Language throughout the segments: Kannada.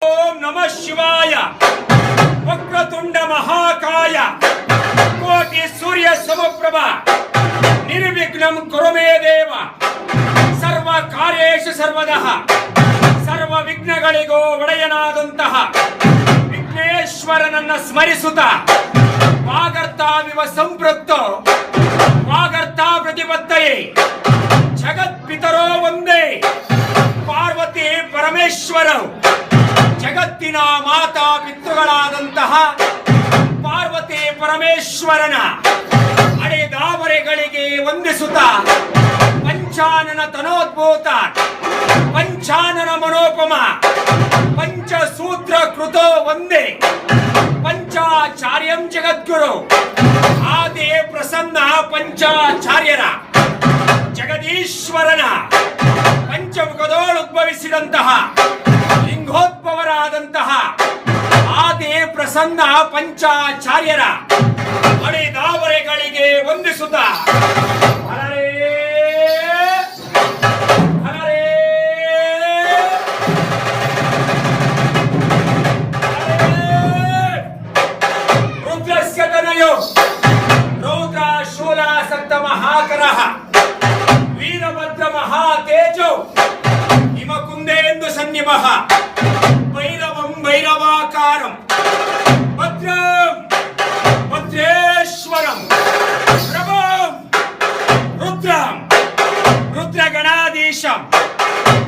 ಓಂ ನಮಃ ಶಿವಾಯ. ವಕ್ರತುಂಡ ಮಹಾಕಾಯ ಕೋಟಿ ಸೂರ್ಯ ಸಮಪ್ರಭ ನಿರ್ವಿಘ್ನಂ ಕುರು ಮೇ ದೇವ. ಸರ್ವ ಕಾರ್ಯೇಷು ಸರ್ವದಃ ಸರ್ವ ವಿಘ್ನಗಳಿಗೂ ಒಡೆಯನಾದಂತಹ ವಿಘ್ನೇಶ್ವರನನ್ನ ಸ್ಮರಿಸುತ್ತಾ ವಾಗರ್ತಾವಿವ ಸಂಪೃಕ್ತೋ ವಾಗರ್ತಾ ಪ್ರತಿಪತ್ತಯೇ ಜಗತ್ಪಿತರೋ ಒಂದೇ ಪಾರ್ವತಿ ಪರಮೇಶ್ವರ. ಜಗತ್ತಿನ ಮಾತಾ ಪಿತೃಗಳಾದಂತಹ ಪಾರ್ವತಿ ಪರಮೇಶ್ವರನ ಅಡೆದಾವರೆಗಳಿಗೆ ವಂದಿಸುತ್ತಾ ಪಂಚಾನನ ತನೋದ್ಭೂತ ಪಂಚಾನನ ಮನೋಪಮ ಪಂಚಸೂತ್ರ ಕೃತೋ ಒಂದೇ ಪಂಚಾಚಾರ್ಯಂ ಜಗದ್ಗುರು ಆದಿ ಪ್ರಸನ್ನ ಪಂಚಾಚಾರ್ಯರ ಜಗದೀಶ್ವರನ ಪಂಚಮುಖದೋಳುದ್ಭವಿಸಿದಂತಹ ಲಿಂಗೋದ್ಭವರಾದಂತಹ ಆದಿ ಪ್ರಸನ್ನ ಪಂಚಾಚಾರ್ಯರ ಅಡೆದಾವರೆಗಳಿಗೆ ವಂದಿಸುತ್ತಾ ಹರರೇ ಹರರೇ ರುದ್ರಸ್ಯ ತನಯೋ ರೌದ್ರ ಶೂಲಾಸಕ್ತ ಮಹಾಕರಃ ವೀರಭದ್ರ ಮಹಾತೇಜೋ ಹಿಮಕುಂದೇಂದು ಸನ್ನಿಮಃ ಭೈರವಂ ಭೈರವಾಕಾರಂ ಭದ್ರಂ ಭದ್ರೇಶ್ವರಂ ಪ್ರಭಂ ರುದ್ರಂ ರುದ್ರಗಣಾಧೀಶಂ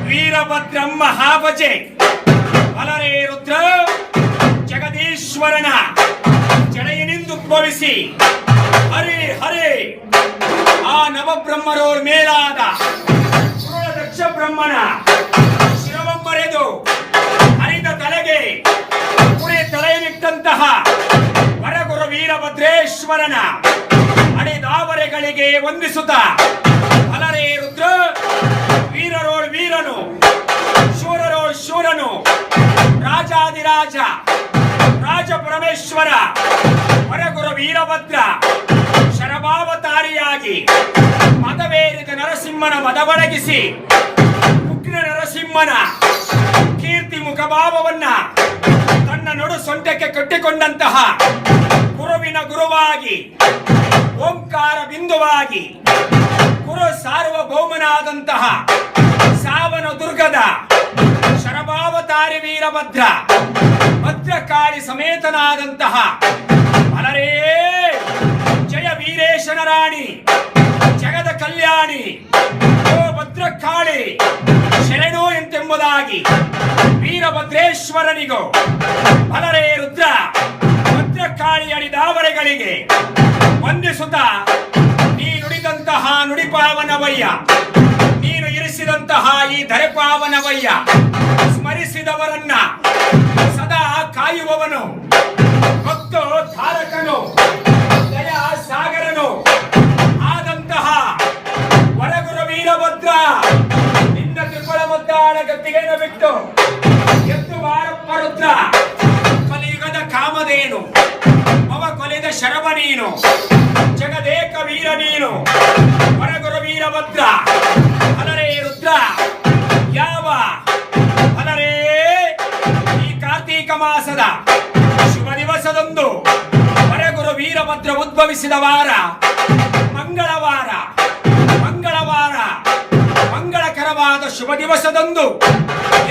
ವೀರಭದ್ರಂ ಮಹಾಭಜೆ. ಅಲರೇ ರುದ್ರ ಜಗದೀಶ್ವರನ ಜಡೆಯನಿಂದುದ್ಭವಿಸಿ ಹರೇ ಹರೇ ಆ ನವಬ್ರಹ್ಮರೋರ್ ಮೇಲಾದ ದಕ್ಷ ಬ್ರಹ್ಮನ ಶಿರವೊಂಬರೆದು ಹರಿದ ತಲೆಗೆ ಪುಣೆ ತಲೆಯನ್ನಿಟ್ಟಂತಹ ವರಗುರು ವೀರಭದ್ರೇಶ್ವರನ ಅಡೆದಾವರೆಗಳಿಗೆ ವಂದಿಸುತ್ತಾ ಅಲರೇ ರುದ್ರ ವೀರರೋಳ್ ವೀರನು ಶೂರರೋಳ್ ಶೂರನು ರಾಜಾದಿರಾಜ ರಾಜ ಪರಮೇಶ್ವರ ವರಗುರು ವೀರಭದ್ರ ಶರಭಾವತಾರಿಯಾಗಿ ಮದವೇರಿದ ನರಸಿಂಹನ ಮದವಡಗಿಸಿ ಉಗ್ರ ನರಸಿಂಹನ ಕೀರ್ತಿ ಮುಖಭಾವವನ್ನ ತನ್ನ ನಡು ಸೊಂಟಕ್ಕೆ ಕಟ್ಟಿಕೊಂಡಂತಹ ಗುರುವಿನ ಗುರುವಾಗಿ ಓಂಕಾರ ಬಿಂದುವಾಗಿ ಗುರು ಸಾರ್ವಭೌಮನಾದಂತಹ ಸಾವನ ದುರ್ಗದ ಶರಭಾವತಾರಿ ವೀರಭದ್ರ ಭದ್ರಕಾಳಿ ಸಮೇತನಾದಂತಹ ಅಲರೇ ಜಯ ವೀರೇಶನ ರಾಣಿ ಜಗದ ಕಲ್ಯಾಣಿ ಓ ಭದ್ರಕಾಳಿ ಶರಣು ಎಂತೆಂಬುದಾಗಿ ವೀರಭದ್ರೇಶ್ವರನಿಗೂ ಅಲರೇ ರುದ್ರ ಭದ್ರಕಾಳಿ ಅಡಿದಾವರೆಗಳಿಗೆ ವಂದಿಸುತ್ತಾ ನೀ ನುಡಿದಂತಹ ನುಡಿಪಾವನವಯ್ಯ, ನೀನು ಇರಿಸಿದಂತಹ ಈ ಧರೆಪಾವನವಯ್ಯ. ಸ್ಮರಿಸಿದವರನ್ನ ಸದಾ ಕಾಯುವವನು ಭಕ್ತೋ ಧಾರಕನು ದಯಾ ಸಾಗರನು ಆದಂತಹ ವರಗುರು ವೀರಭದ್ರ ನಿನ್ನ ತ್ರಿಪುರ ಮುದ್ದಾಳ ಗದ್ದಿಗೆಯನ್ನು ಬಿಟ್ಟು ಎದ್ದು ಬಾರಪ್ಪ ರುದ್ರ. ಕಲಿಯುಗದ ಕಾಮಧೇನು ಅವ ಕೊಲೆದ ಶರವ ನೀನು ಜಗದೇಕ ವೀರ ನೀನು ವರಗುರು ವೀರಭದ್ರ. ಅಲರೇ ರುದ್ರ ಯಾವ ಅಲರೇ ಈ ಕಾರ್ತೀಕ ಮಾಸದ ಶುಭ ದಿವಸದಂದು ವರಗುರು ವೀರಭದ್ರ ಉದ್ಭವಿಸಿದ ವಾರ ಮಂಗಳವಾರ. ಮಂಗಳವಾರ ಮಂಗಳಕರವಾದ ಶುಭ ದಿವಸದಂದು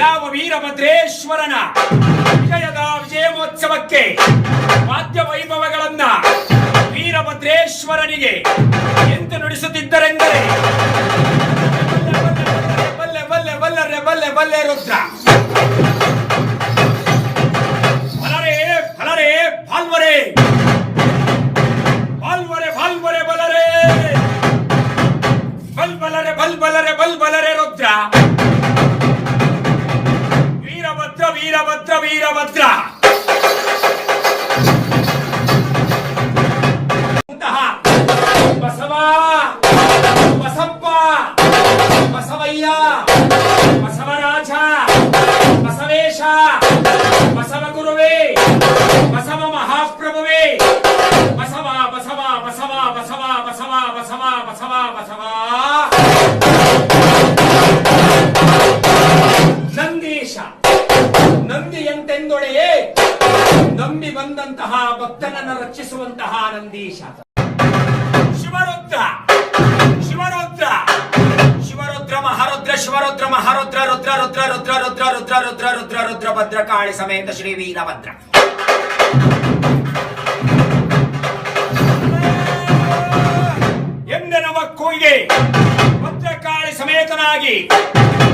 ಯಾವ ವೀರಭದ್ರೇಶ್ವರನ ವಿಜಯದ ವಿಜಯೋತ್ಸವಕ್ಕೆ ವಾದ್ಯ ವೈಭವಗಳನ್ನ ವೀರಭದ್ರೇಶ್ವರನಿಗೆ ಎಂದು ನುಡಿಸುತ್ತಿದ್ದರೆಂದರೆ ಬಲ್ಲೆ ಬಲ್ಲೆ ಬಲ್ಲರೆ ಬಲ್ಲೆ ಬಲ್ಲೆ ರುದ್ರ. ಬಲರೇ ಬಲರೇ ಬಾಲ್ವರೇ ಬಾಲ್ವರೆ ಬಾಲ್ವರೆ ಬಲರೇ ಬಲ್ಬಲರೆ ಬಲ್ಬಲರೆ ಬಲ್ಬಲರೆ ರುದ್ರ. ವೀರಭದ್ರ ವೀರಭದ್ರ ವೀರಭದ್ರ ಬಸವ ಬಸಪ್ಪ ಬಸವಯ್ಯ ಬಸವರಾಜ ಬಸವೇಶ ಬಸವ ಗುರುವೇ ಬಸವ ಮಹಾಪ್ರಭುವೇ ಬಸವ ಬಸವ ಬಸವ ಬಸವ ಬಸವ ಬಸವ ಬಸವ ಬಸವ ನಂದೀಶ ನಂದಿಯಂತ ಎಂದೊಳೆಯೇ ನಂಬಿ ಬಂದಂತಹ ಭಕ್ತನನ್ನು ರಕ್ಷಿಸುವಂತಹ ನಂದೀಶ. ಶಿವರುದ್ರ ಶಿವರುದ್ರ ಶಿವರುದ್ರ ಮಹಾರುದ್ರ ಶಿವರುದ್ರ ಮಹಾರುದ್ರ ರುದ್ರ ರುದ್ರ ರುದ್ರ ರುದ್ರ ರುದ್ರ ರುದ್ರ ರುದ್ರ ರುದ್ರ ಭದ್ರಕಾಳಿ ಸಮೇತ ಶ್ರೀ ವೀರಭದ್ರ. ಎಂದೆನವ ಕೂಯಿಗೆ ಭದ್ರಕಾಳಿ ಸಮೇತನಾಗಿ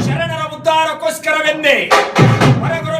ಶರಣರ ಉದ್ಧಾರಕ್ಕೋಸ್ಕರವೆಂದೇ ಹೊರಗು